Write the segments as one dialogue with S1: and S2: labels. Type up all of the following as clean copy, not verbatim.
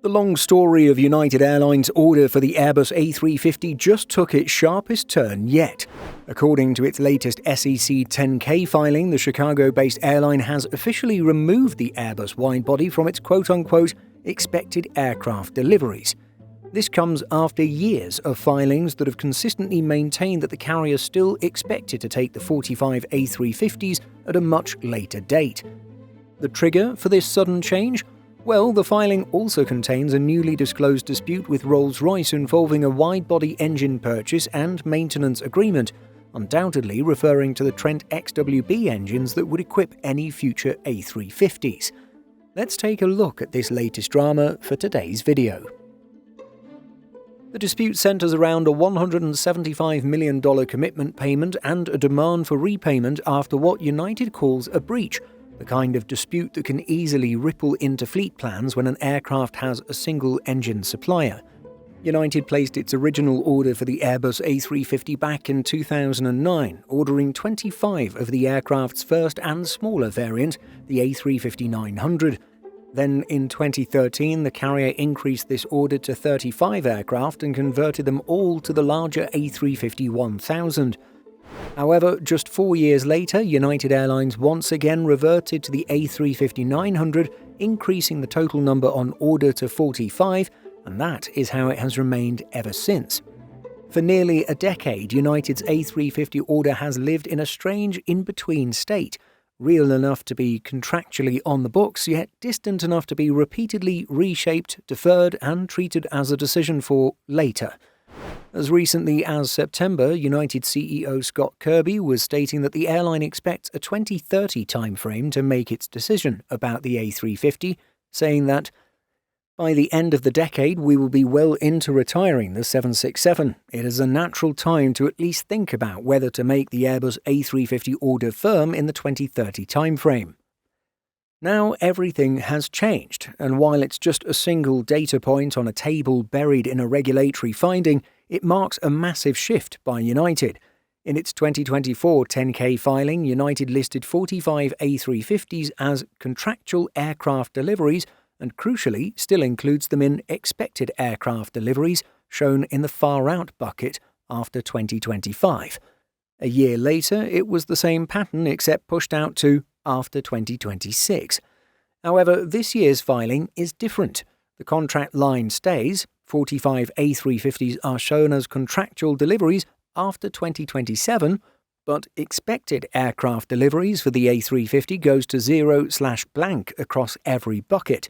S1: The long story of United Airlines' order for the Airbus A350 just took its sharpest turn yet. According to its latest SEC 10K filing, the Chicago-based airline has officially removed the Airbus widebody from its quote-unquote expected aircraft deliveries. This comes after years of filings that have consistently maintained that the carrier still expected to take the 45 A350s at a much later date. The trigger for this sudden change? Well, the filing also contains a newly disclosed dispute with Rolls-Royce involving a wide-body engine purchase and maintenance agreement, undoubtedly referring to the Trent XWB engines that would equip any future A350s. Let's take a look at this latest drama for today's video. The dispute centers around a $175 million commitment payment and a demand for repayment after what United calls a breach, the kind of dispute that can easily ripple into fleet plans when an aircraft has a single engine supplier. United placed its original order for the Airbus A350 back in 2009, ordering 25 of the aircraft's first and smaller variant, the A350-900. Then in 2013, the carrier increased this order to 35 aircraft and converted them all to the larger A350-1000. However, just 4 years later, United Airlines once again reverted to the A350-900, increasing the total number on order to 45, and that is how it has remained ever since. For nearly a decade, United's A350 order has lived in a strange in-between state, real enough to be contractually on the books, yet distant enough to be repeatedly reshaped, deferred, and treated as a decision for later. As recently as September, United CEO Scott Kirby was stating that the airline expects a 2030 timeframe to make its decision about the A350, saying that, "By the end of the decade, we will be well into retiring the 767. It is a natural time to at least think about whether to make the Airbus A350 order firm in the 2030 timeframe." Now everything has changed, and while it's just a single data point on a table buried in a regulatory finding, it marks a massive shift by United. In its 2024 10K filing, United listed 45 A350s as contractual aircraft deliveries and crucially still includes them in expected aircraft deliveries, shown in the far-out bucket after 2025. A year later, it was the same pattern except pushed out to after 2026. However, this year's filing is different. The contract line stays. 45 A350s are shown as contractual deliveries after 2027, but expected aircraft deliveries for the A350 goes to 0/blank across every bucket.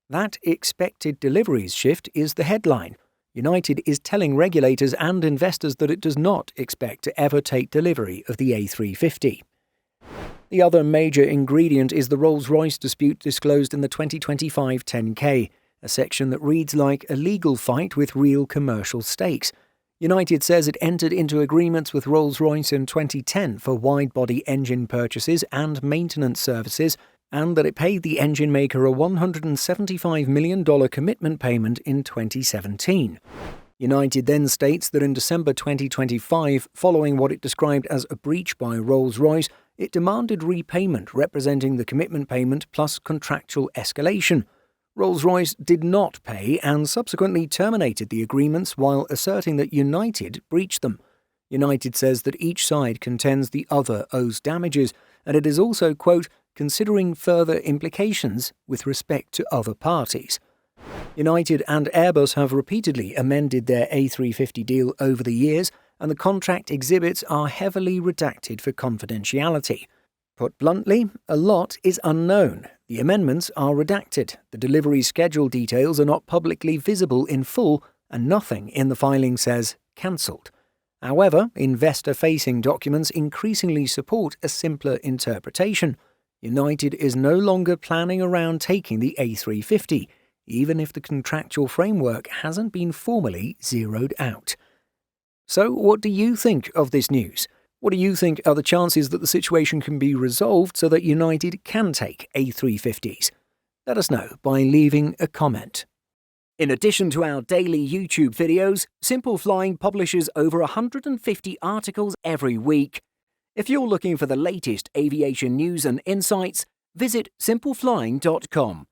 S1: That expected deliveries shift is the headline. United is telling regulators and investors that it does not expect to ever take delivery of the A350. The other major ingredient is the Rolls-Royce dispute disclosed in the 2025 10K, a section that reads like a legal fight with real commercial stakes. United says it entered into agreements with Rolls-Royce in 2010 for wide-body engine purchases and maintenance services, and that it paid the engine maker a $175 million commitment payment in 2017. United then states that in December 2025, following what it described as a breach by Rolls-Royce, it demanded repayment representing the commitment payment plus contractual escalation. Rolls-Royce did not pay and subsequently terminated the agreements while asserting that United breached them. United says that each side contends the other owes damages, and it is also, quote, considering further implications with respect to other parties. United and Airbus have repeatedly amended their A350 deal over the years, and the contract exhibits are heavily redacted for confidentiality. Put bluntly, a lot is unknown. The amendments are redacted, the delivery schedule details are not publicly visible in full, and nothing in the filing says cancelled. However, investor-facing documents increasingly support a simpler interpretation. United is no longer planning around taking the A350, even if the contractual framework hasn't been formally zeroed out. So, what do you think of this news? What do you think are the chances that the situation can be resolved so that United can take A350s? Let us know by leaving a comment. In addition to our daily YouTube videos, Simple Flying publishes over 150 articles every week. If you're looking for the latest aviation news and insights, visit simpleflying.com.